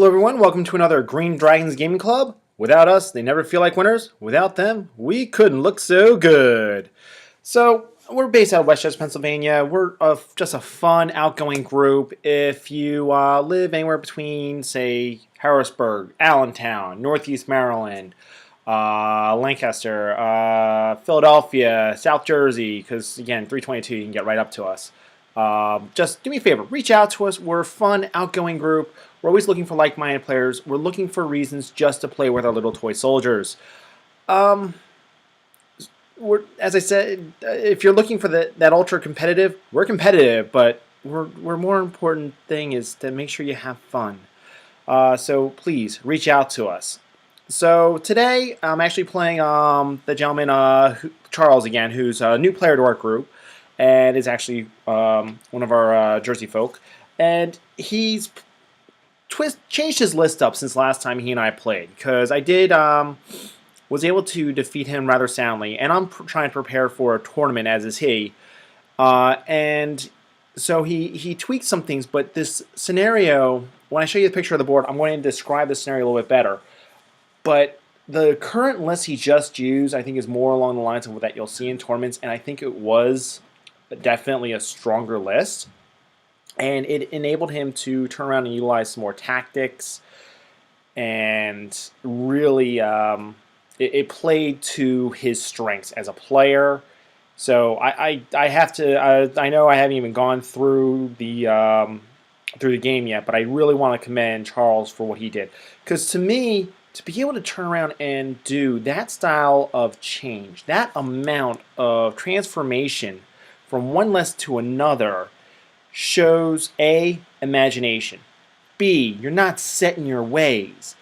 Hello everyone, welcome to another Green Dragons Gaming Club. Without us, they never feel like winners. Without them, we couldn't look so good. So, we're based out of Westchester, Pennsylvania. We're just a fun, outgoing group. If you live anywhere between, say, Harrisburg, Allentown, Northeast Maryland, Lancaster, Philadelphia, South Jersey, because again, 322, you can get right up to us. Just do me a favor, reach out to us. We're a fun, outgoing group. We're always looking for like-minded players. We're looking for reasons just to play with our little toy soldiers. As I said, if you're looking for that ultra competitive, we're competitive, but we're more important thing is to make sure you have fun. So please reach out to us. So today I'm actually playing the gentleman Charles again, who's a new player to our group, and is actually one of our Jersey folk, and he's changed his list up since last time he and I played, because I did was able to defeat him rather soundly, and I'm trying to prepare for a tournament, as is he. And so he tweaked some things, but this scenario, when I show you the picture of the board, I'm going to describe the scenario a little bit better. But the current list he just used, I think, is more along the lines of what that you'll see in tournaments, and I think it was definitely a stronger list. And it enabled him to turn around and utilize some more tactics, and really it played to his strengths as a player. So I have to I know I haven't even gone through the game yet, but I really want to commend Charles for what he did, because to me, to be able to turn around and do that style of change, that amount of transformation from one list to another, shows A, imagination, B, you're not set in your ways,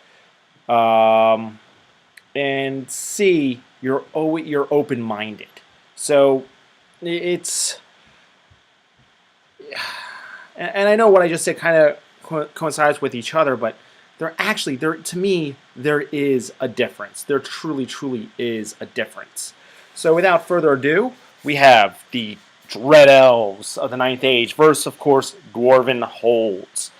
and C, you're open-minded. So it's, and I know what I just said kind of coincides with each other, but to me, there is a difference. There truly is a difference. So without further ado, we have the Dread Elves of the Ninth Age versus, of course, Dwarven Holds.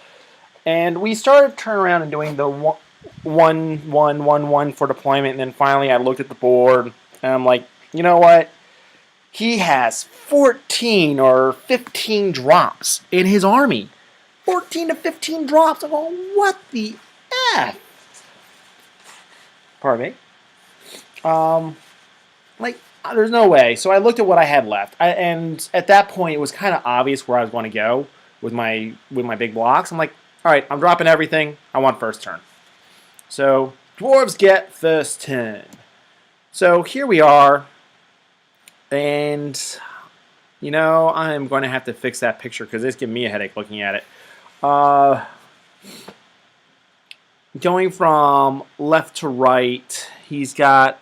And we started turning around and doing the 1-1-1-1 for deployment, and then finally I looked at the board, and I'm like, you know what? He has 14 or 15 drops in his army. 14 to 15 drops. I'm going, what the F? Pardon me. There's no way. So I looked at what I had left, and at that point, it was kind of obvious where I was going to go with my big blocks. I'm like, all right, I'm dropping everything. I want first turn. So dwarves get first turn. So here we are, and you know, I'm going to have to fix that picture because it's giving me a headache looking at it. Going from left to right, he's got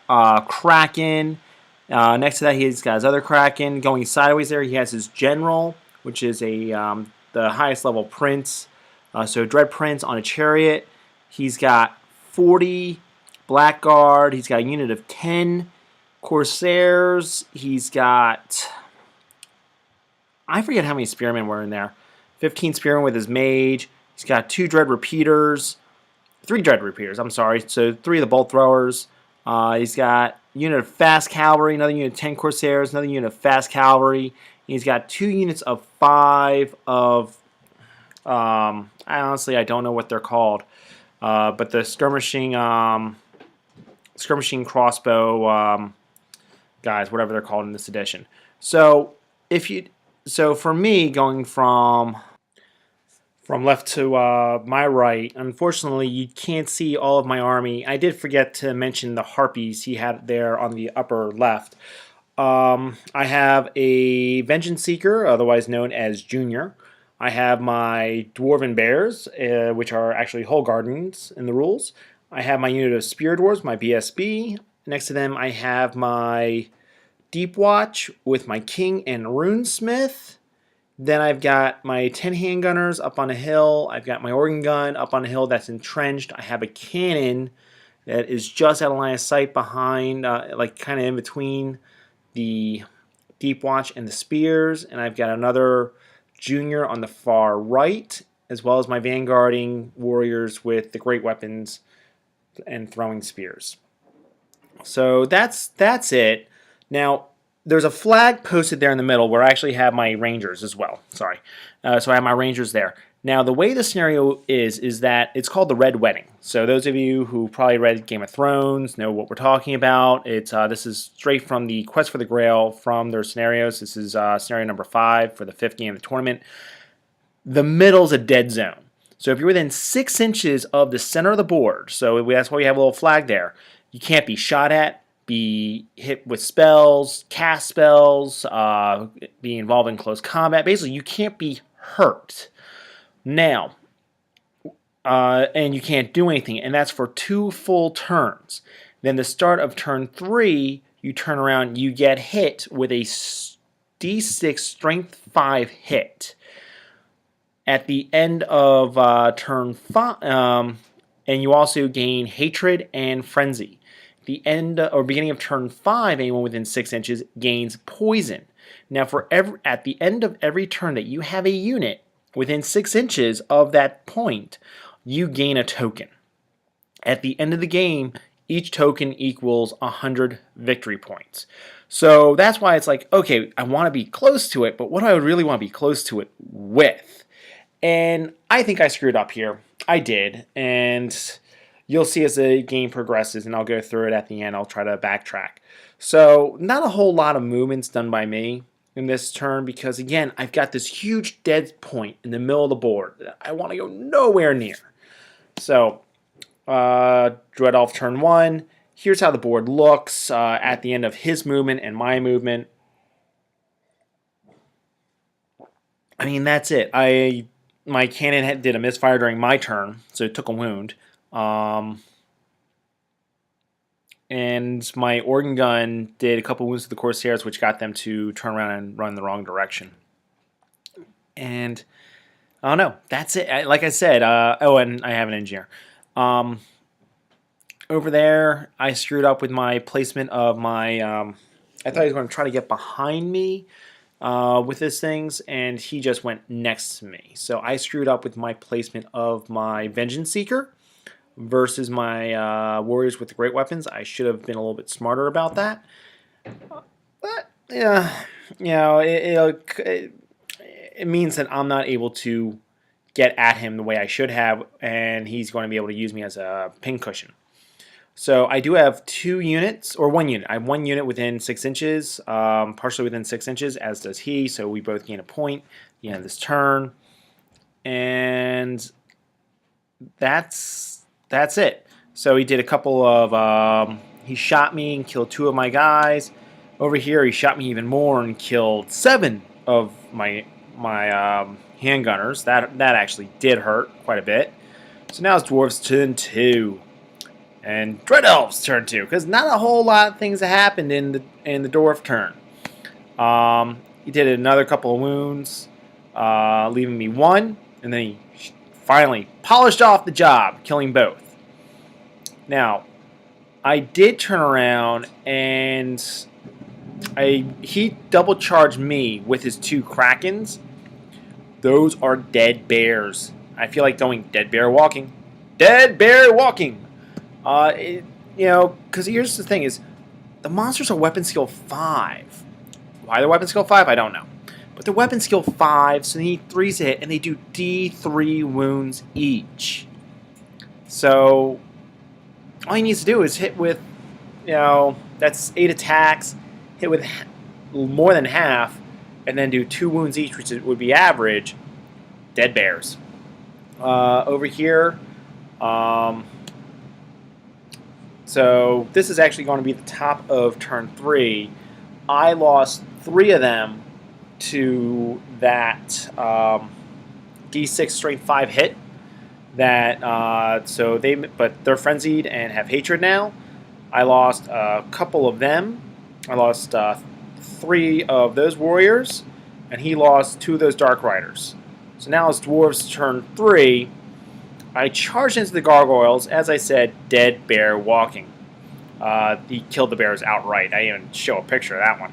Kraken. Next to that, he's got his other Kraken. Going sideways there, he has his General, which is the highest level Prince. So Dread Prince on a chariot. He's got 40 Blackguard. He's got a unit of 10 Corsairs. He's got, I forget how many Spearmen were in there. 15 Spearmen with his Mage. He's got 2 Dread Repeaters. 3 Dread Repeaters, I'm sorry. So 3 of the Bolt Throwers. He's got a unit of Fast Cavalry, another unit of 10 Corsairs, another unit of Fast Cavalry. He's got 2 units of 5 of, honestly, I don't know what they're called, but the skirmishing crossbow guys, whatever they're called in this edition. So for me, going from left to my right, unfortunately, you can't see all of my army. I did forget to mention the harpies he had there on the upper left. I have a Vengeance Seeker, otherwise known as Junior. I have my Dwarven Bears, which are actually Hull Gardens in the rules. I have my unit of Spear Dwarves, my BSB. Next to them, I have my Deep Watch with my King and Runesmith. Then I've got my 10 handgunners up on a hill. I've got my organ gun up on a hill that's entrenched. I have a cannon that is just out of line of sight behind, like kind of in between the Deep Watch and the spears. And I've got another Junior on the far right. as well as my vanguarding warriors with the great weapons and throwing spears. So that's it. Now, there's a flag posted there in the middle where I actually have my rangers as well. Sorry. So I have my rangers there. Now, the way the scenario is that it's called the Red Wedding. So those of you who probably read Game of Thrones know what we're talking about. It's this is straight from the Quest for the Grail from their scenarios. This is scenario number 5 for the 5th game of the tournament. The middle's a dead zone. So if you're within 6 inches of the center of the board, so that's why we have a little flag there, you can't be shot at, be hit with spells, cast spells, be involved in close combat. Basically, you can't be hurt. Now, and you can't do anything, and that's for 2 full turns. Then the start of turn 3, you turn around, you get hit with a D6 Strength 5 hit. At the end of turn 5, and you also gain Hatred and Frenzy. The end or beginning of turn 5, anyone within 6 inches gains Poison. Now, at the end of every turn that you have a unit within 6 inches of that point, you gain a token. At the end of the game, each token equals 100 victory points. So that's why it's like, okay, I want to be close to it, but what do I really want to be close to it with? And I think I screwed up here. I did, and you'll see as the game progresses, and I'll go through it at the end. I'll try to backtrack. So not a whole lot of movements done by me in this turn because, again, I've got this huge dead point in the middle of the board that I want to go nowhere near. So Dread Elf turn 1. Here's how the board looks at the end of his movement and my movement. I mean, that's it. My cannon did a misfire during my turn, so it took a wound. And my organ gun did a couple wounds to the Corsairs, which got them to turn around and run the wrong direction. And I don't know. That's it. Like I said, oh, and I have an engineer. Over there, I screwed up with my placement of my... I thought he was going to try to get behind me with his things, and he just went next to me. So I screwed up with my placement of my Vengeance Seeker versus my warriors with the great weapons. I should have been a little bit smarter about that. But yeah, you know, it means that I'm not able to get at him the way I should have, and he's going to be able to use me as a pincushion. So I do have 2 units, or 1 unit. I have 1 unit within 6 inches, partially within 6 inches, as does he. So we both gain a point at the end of this turn, and that's it. So he did a couple of, he shot me and killed 2 of my guys. Over here, he shot me even more and killed 7 of my handgunners. That actually did hurt quite a bit. So now it's Dwarves turn 2. And Dread Elves turn 2, because not a whole lot of things have happened in the Dwarf turn. He did another couple of wounds, leaving me 1, and then he finally polished off the job, killing both. Now, I did turn around and he double charged me with his 2 Krakens. Those are dead bears. I feel like going dead bear walking. Dead bear walking! You know, because here's the thing is, the monsters are weapon skill 5. Why they're weapon skill 5, I don't know. But they're weapon skill 5, so they need 3s to hit, and they do D3 wounds each. So, all he needs to do is hit with, you know, that's 8 attacks, hit with more than half, and then do 2 wounds each, which would be average. Dead bears. Over here, so this is actually going to be the top of turn 3. I lost 3 of them to that D6 Strength 5 hit. That but they're frenzied and have hatred now. I lost a couple of them. I lost 3 of those warriors, and he lost 2 of those dark riders. So now it's Dwarves turn 3. I charged into the gargoyles, as I said, dead bear walking. He killed the bears outright. I didn't even show a picture of that one.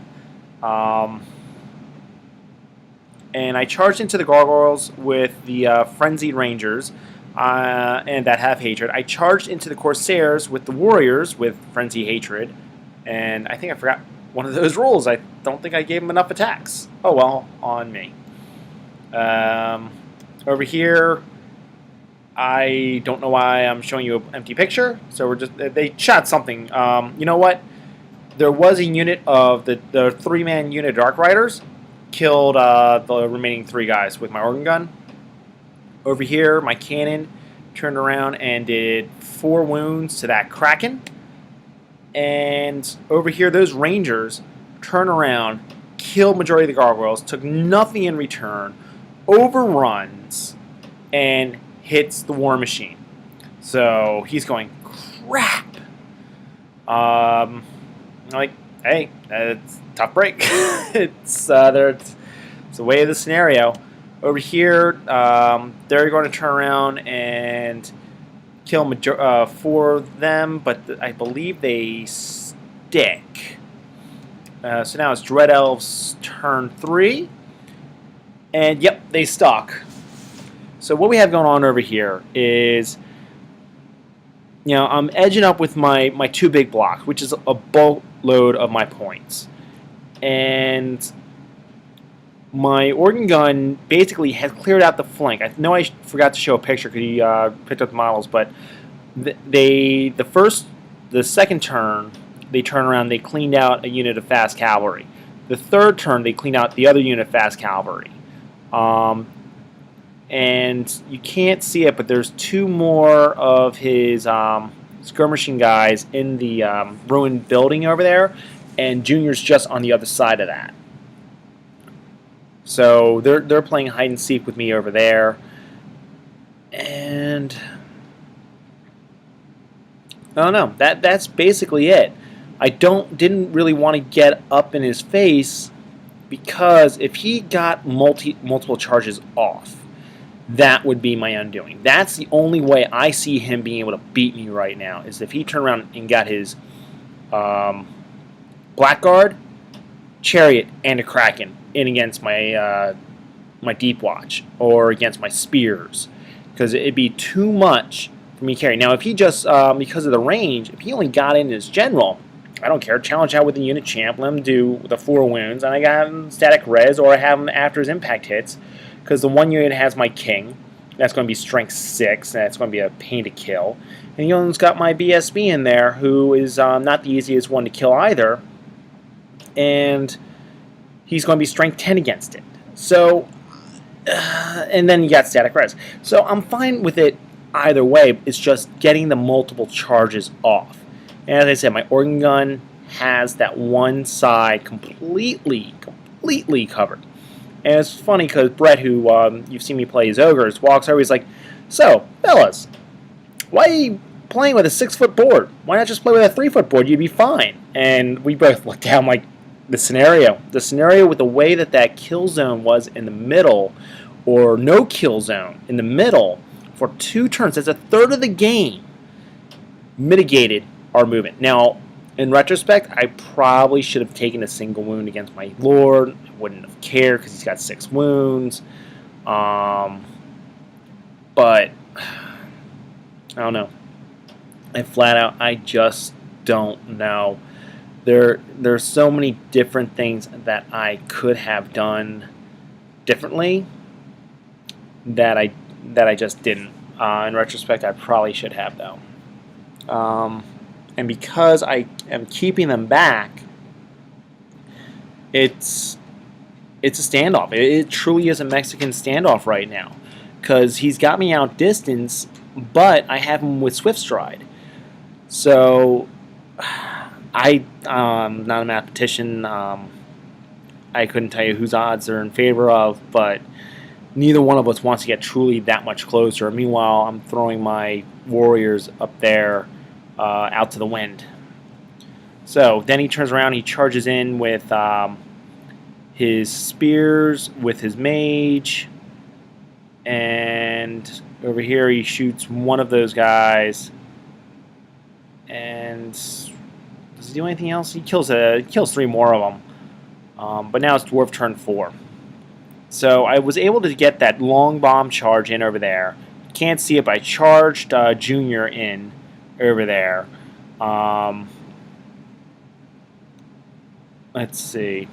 and I charged into the gargoyles with the frenzied rangers, and that have hatred. I charged into the corsairs with the warriors with frenzy hatred, and I think I forgot one of those rules. I don't think I gave them enough attacks. Oh well, on me. Over here, I don't know why I'm showing you an empty picture. So they shot something. You know what? There was a unit of the 3-man unit Dark Riders. Killed the remaining 3 guys with my organ gun. Over here, my cannon turned around and did 4 wounds to that Kraken. And over here, those Rangers turn around, killed majority of the gargoyles, took nothing in return, overruns, and hits the war machine. So he's going, crap. Like, hey, it's a tough break. it's the way of the scenario. Over here, they're going to turn around and kill 4 of them, but I believe they stick. So now it's Dread Elves' turn 3. And yep, they stuck. So what we have going on over here is, I'm edging up with my 2 big blocks, which is a boatload of my points. And my organ gun basically has cleared out the flank. I know I forgot to show a picture because he picked up the models, but the second turn, they turn around, they cleaned out a unit of fast cavalry. The third turn, they cleaned out the other unit of fast cavalry. And you can't see it, but there's 2 more of his skirmishing guys in the ruined building over there, and Junior's just on the other side of that. So they're playing hide and seek with me over there, and I don't know. That's basically it. I didn't really want to get up in his face, because if he got multiple charges off, that would be my undoing. That's the only way I see him being able to beat me right now, is if he turned around and got his Blackguard, Chariot, and a Kraken in against my my Deep Watch, or against my Spears, because it'd be too much for me to carry. Now, if he just, because of the range, if he only got in his General, I don't care. Challenge out with the unit champ, let him do the 4 wounds, and I got him static res, or I have him after his impact hits, because the 1 unit has my King. That's going to be strength 6, and that's going to be a pain to kill. And he almost got my BSB in there, who is not the easiest one to kill either, and he's going to be strength 10 against it. So, and then you got static res. So I'm fine with it either way. It's just getting the multiple charges off. And as I said, my organ gun has that one side completely covered. And it's funny because Brett, who you've seen me play his ogres, walks over. He's like, "So, fellas, why are you playing with a 6-foot board? Why not just play with a 3-foot board? You'd be fine." And we both looked down like, the scenario with the way that kill zone was in the middle, or no kill zone in the middle for 2 turns. That's a third of the game. Mitigated our movement. Now, in retrospect, I probably should have taken a single wound against my Lord. I wouldn't have cared because he's got 6 wounds. But I don't know. I just don't know. There's so many different things that I could have done differently that I just didn't. In retrospect, I probably should have, though. And because I am keeping them back, it's a standoff. It truly is a Mexican standoff right now, because he's got me outdistanced, but I have him with Swift Stride. So I'm not a mathematician. I couldn't tell you whose odds they're in favor of, but neither one of us wants to get truly that much closer. Meanwhile, I'm throwing my warriors up there out to the wind. So then he turns around, he charges in with his spears, with his mage, and over here he shoots one of those guys. And does he do anything else? He kills 3 more of them. But now it's Dwarf turn 4. So I was able to get that long bomb charge in over there. Can't see it, but I charged Junior in over there. Um, let's see.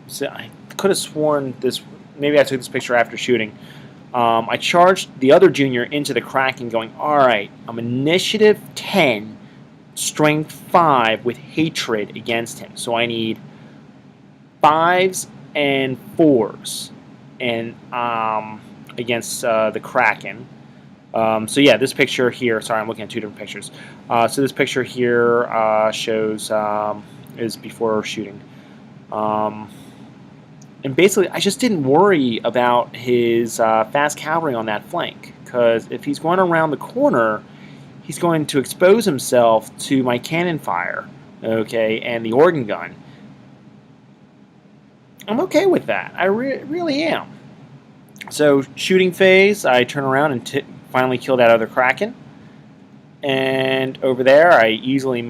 So I could have sworn this. Maybe I took this picture after shooting. I charged the other Junior into the Kraken, going, all right, I'm initiative 10, strength 5 with hatred against him. So I need 5s and 4s and against the Kraken. So yeah, this picture here, sorry, I'm looking at two different pictures. So this picture here shows is before shooting. And basically, I just didn't worry about his fast cavalry on that flank, because if he's going around the corner, he's going to expose himself to my cannon fire, okay, and the organ gun. I'm okay with that. I really am. So shooting phase, I turn around and finally kill that other Kraken. And over there, I easily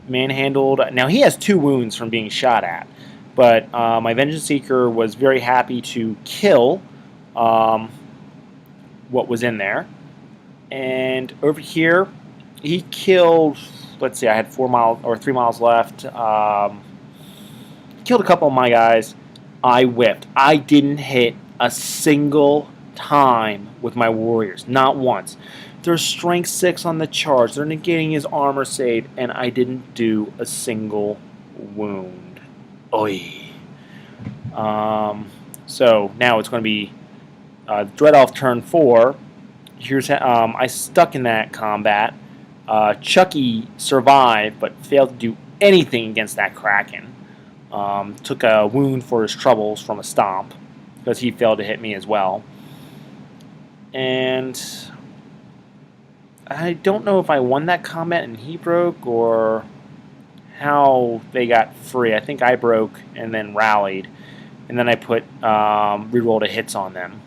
manhandled. Now he has 2 wounds from being shot at, but my Vengeance Seeker was very happy to kill what was in there. And over here, he killed. Let's see, I had 4 miles or 3 miles left. Killed a couple of my guys. I whipped. I didn't hit a single time with my warriors, not once. They're strength 6 on the charge. They're negating his armor save, and I didn't do a single wound. Oy. So now it's going to be Dread Elf turn 4. Here's I stuck in that combat. Chucky survived, but failed to do anything against that Kraken. Took a wound for his troubles from a stomp, because he failed to hit me as well. And I don't know if I won that combat and he broke, or how they got free. I think I broke and then rallied, and then I put reroll to hits on them.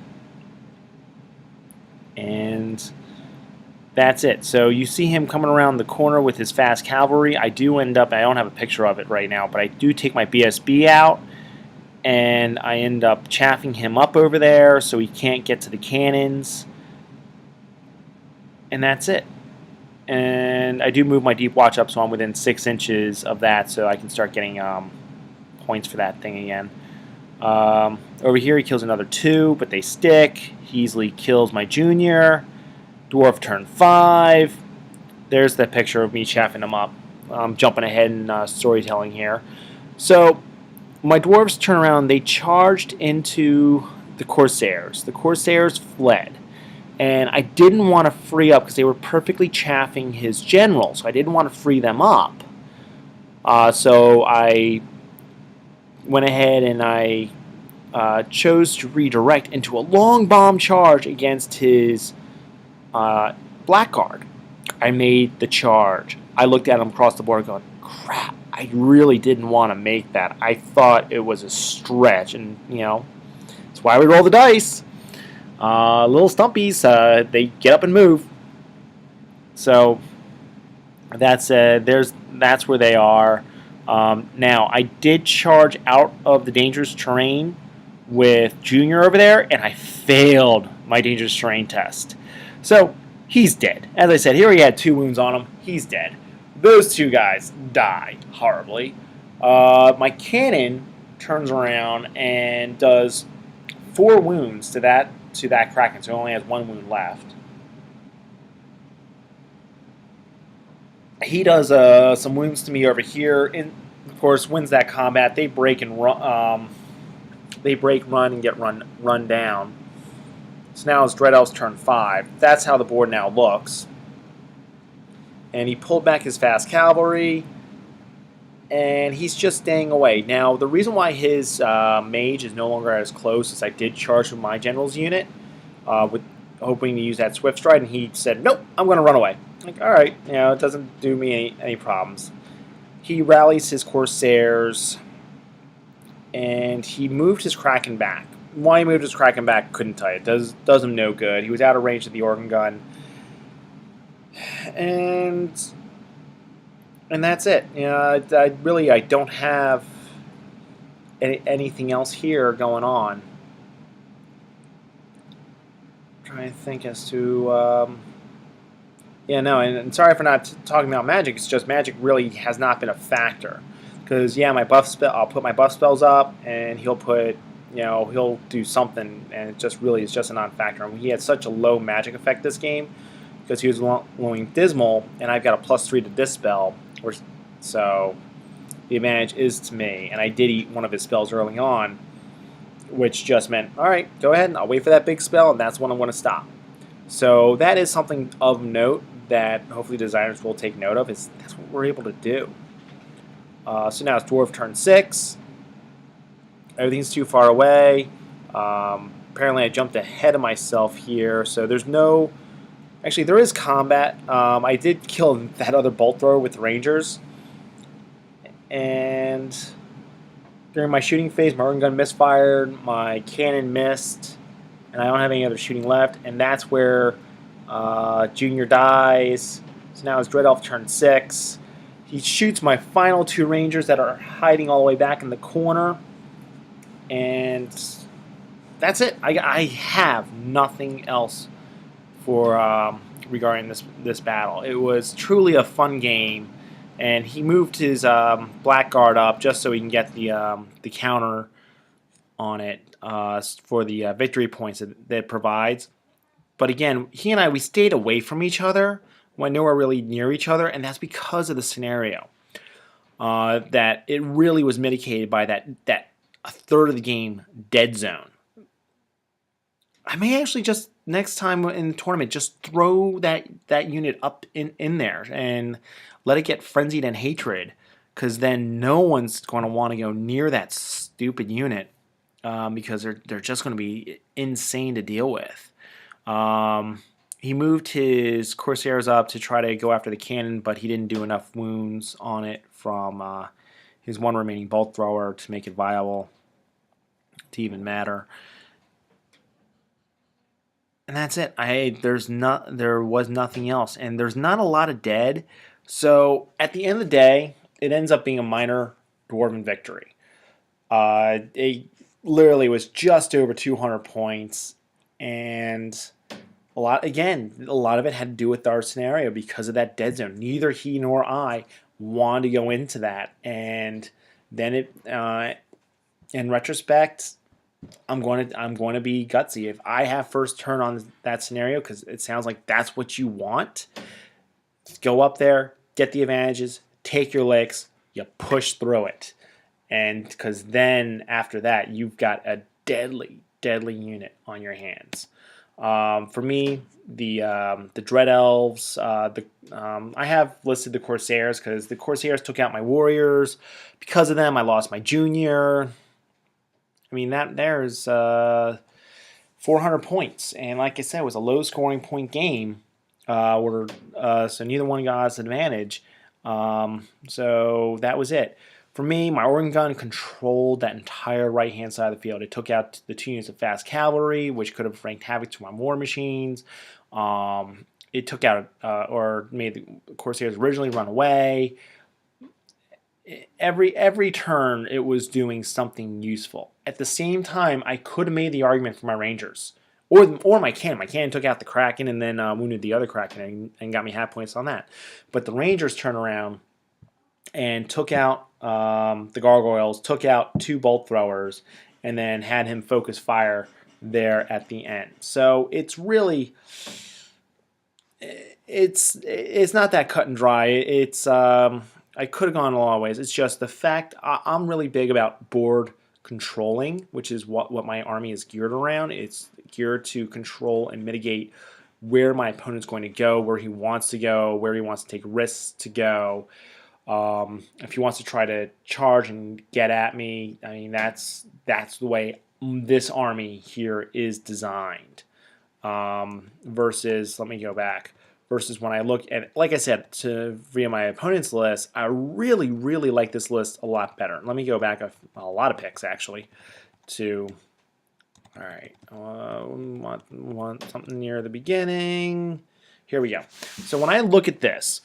And that's it. So you see him coming around the corner with his fast cavalry. I do end up, I don't have a picture of it right now, but I do take my BSB out, and I end up chaffing him up over there so he can't get to the cannons. And that's it. And I do move my Deep Watch up so I'm within 6 inches of that, so I can start getting points for that thing again. Over here he kills another 2, but they stick. He easily kills my Junior. Dwarf turn 5. There's that picture of me chaffing him up. I'm jumping ahead in storytelling here. So my dwarves turn around. They charged into the Corsairs. The Corsairs fled. And I didn't want to free up because they were perfectly chaffing his general. So I didn't want to free them up. So I went ahead and I chose to redirect into a long bomb charge against his Blackguard. I made the charge. I looked at him across the board going, crap, I really didn't want to make that. I thought it was a stretch, and, you know, that's why we roll the dice. Little stumpies, they get up and move. So that's where they are. Now, I did charge out of the dangerous terrain with Junior over there, and I failed my dangerous terrain test. So, he's dead. As I said, here he had 2 wounds on him. He's dead. Those 2 guys die horribly. My cannon turns around and does 4 wounds to that Kraken, so he only has 1 wound left. He does some wounds to me over here, and of course wins that combat. They break and run. They break, run, and get run down. So now it's Dread Elf's turn 5. That's how the board now looks. And he pulled back his fast cavalry, and he's just staying away. Now, the reason why his mage is no longer as close is I did charge with my general's unit, with hoping to use that swift stride, and he said, nope, I'm going to run away. Like, all right, you know, it doesn't do me any problems. He rallies his Corsairs, and he moved his Kraken back. Why he moved his Kraken back, couldn't tell you. It does him no good. He was out of range of the organ gun. And that's it. You know, I don't have anything else here going on. trying to think as to yeah, no, and sorry for not talking about magic. It's just magic really has not been a factor. Because yeah, my buff spell, I'll put my buff spells up, and he'll put, he'll do something, and it just really is just a non-factor. I mean, he had such a low magic effect this game because he was blowing dismal, and I've got a +3 to dispel, so the advantage is to me. And I did eat one of his spells early on, which just meant, all right, go ahead, and I'll wait for that big spell, and that's when I'm going to stop. So that is something of note that hopefully designers will take note of. Is that's what we're able to do. So now it's dwarf turn 6. Everything's too far away. Apparently I jumped ahead of myself here, so there's no... Actually, there is combat. I did kill that other bolt thrower with the rangers. And during my shooting phase, my organ gun misfired, my cannon missed, and I don't have any other shooting left. And that's where Junior dies. So now it's Dread Elf turn 6. He shoots my final 2 rangers that are hiding all the way back in the corner. And that's it. I have nothing else for regarding this battle. It was truly a fun game, and he moved his Blackguard up just so he can get the counter on it for the victory points that it provides. But again, he and we stayed away from each other, went nowhere really near each other, and that's because of the scenario. That it really was mitigated by that a third of the game dead zone. I may actually just next time in the tournament just throw that unit up in there and let it get frenzied and hatred, because then no one's going to want to go near that stupid unit because they're just going to be insane to deal with. He moved his Corsairs up to try to go after the cannon, but he didn't do enough wounds on it from his one remaining bolt thrower to make it viable to even matter. And that's it. There was nothing else, and there's not a lot of dead. So at the end of the day, it ends up being a minor Dwarven victory. It literally was just over 200 points, and a lot of it had to do with our scenario because of that dead zone. Neither he nor I wanted to go into that, and then in retrospect, I'm going to be gutsy. If I have first turn on that scenario, because it sounds like that's what you want, go up there, get the advantages, take your licks, you push through it, and because then after that you've got a deadly unit on your hands. For me, the Dread Elves, I have listed the Corsairs because the Corsairs took out my warriors. Because of them, I lost my Junior. I mean, there's 400 points, and like I said, it was a low-scoring point game, so neither one got us an advantage. So that was it. For me, my organ gun controlled that entire right-hand side of the field. It took out the 2 units of fast cavalry, which could have wreaked havoc to my war machines. It took out or made the Corsairs originally run away. Every turn it was doing something useful. At the same time, I could have made the argument for my Rangers or my cannon. My cannon took out the Kraken and then wounded the other Kraken and got me half points on that. But the Rangers turned around and took out the Gargoyles, took out 2 bolt throwers, and then had him focus fire there at the end. So it's really it's not that cut and dry. It's I could have gone a lot of ways. It's just the fact I'm really big about board controlling, which is what my army is geared around. It's geared to control and mitigate where my opponent's going to go, where he wants to go, where he wants to take risks to go. If he wants to try to charge and get at me, I mean, that's the way this army here is designed. Versus, let me go back. Versus when I look at, like I said, via my opponent's list, I really like this list a lot better. Let me go back a lot of picks, actually, to, all right, want something near the beginning. Here we go. So when I look at this,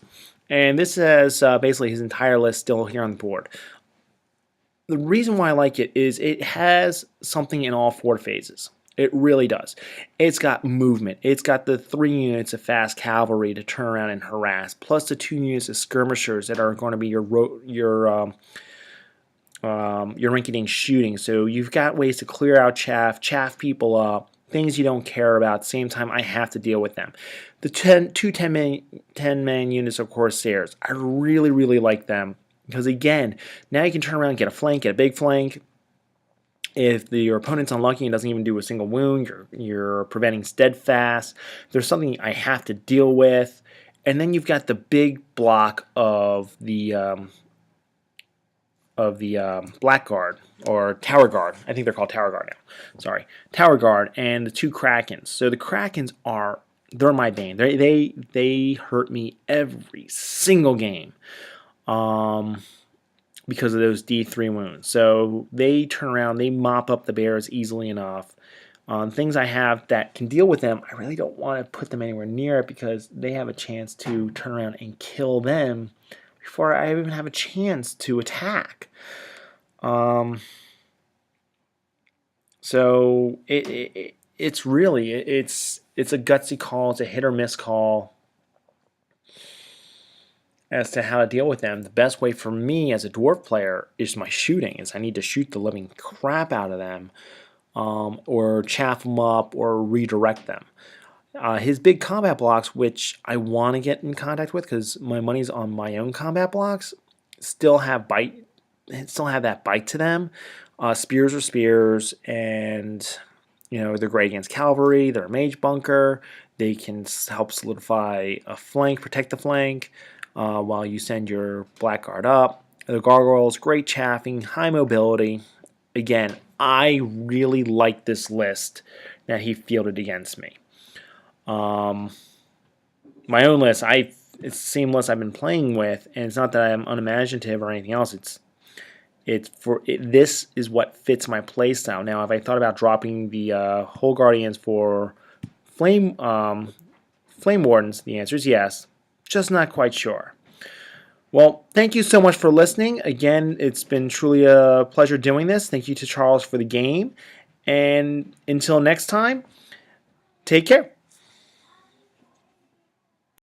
and this has basically his entire list still here on the board. The reason why I like it is it has something in all 4 phases. It really does. It's got movement. It's got the 3 units of fast cavalry to turn around and harass, plus the 2 units of skirmishers that are going to be your rinky-dink shooting. So you've got ways to clear out chaff people up, things you don't care about. At the same time, I have to deal with them. The 10-man units of Corsairs, I really, really like them because, again, now you can turn around and get a flank, get a big flank. If your opponent's unlucky and doesn't even do a single wound, you're preventing steadfast. There's something I have to deal with. And then you've got the big block of the Black Guard, or Tower Guard. I think they're called Tower Guard now. Sorry. Tower Guard and the 2 Krakens. So the Krakens they're my bane. They hurt me every single game. Because of those D3 wounds. So they turn around, they mop up the bears easily enough. Things I have that can deal with them, I really don't want to put them anywhere near it because they have a chance to turn around and kill them before I even have a chance to attack. So it's really a gutsy call. It's a hit or miss call as to how to deal with them. The best way for me as a dwarf player is my shooting. I need to shoot the living crap out of them, or chaff them up, or redirect them. His big combat blocks, which I want to get in contact with because my money's on my own combat blocks, still have that bite to them. Spears are spears, and they're great against cavalry. They're a mage bunker. They can help solidify a flank, protect the flank, while you send your Black Guard up. The gargoyles, great chaffing, high mobility. Again, I really like this list that he fielded against me. My own list, it's the same list I've been playing with, and it's not that I'm unimaginative or anything else. This is what fits my playstyle. Now, have I thought about dropping the Whole Guardians for Flame Wardens? The answer is yes. Just not quite sure. Well, thank you so much for listening. Again, it's been truly a pleasure doing this. Thank you to Charles for the game. And until next time, take care.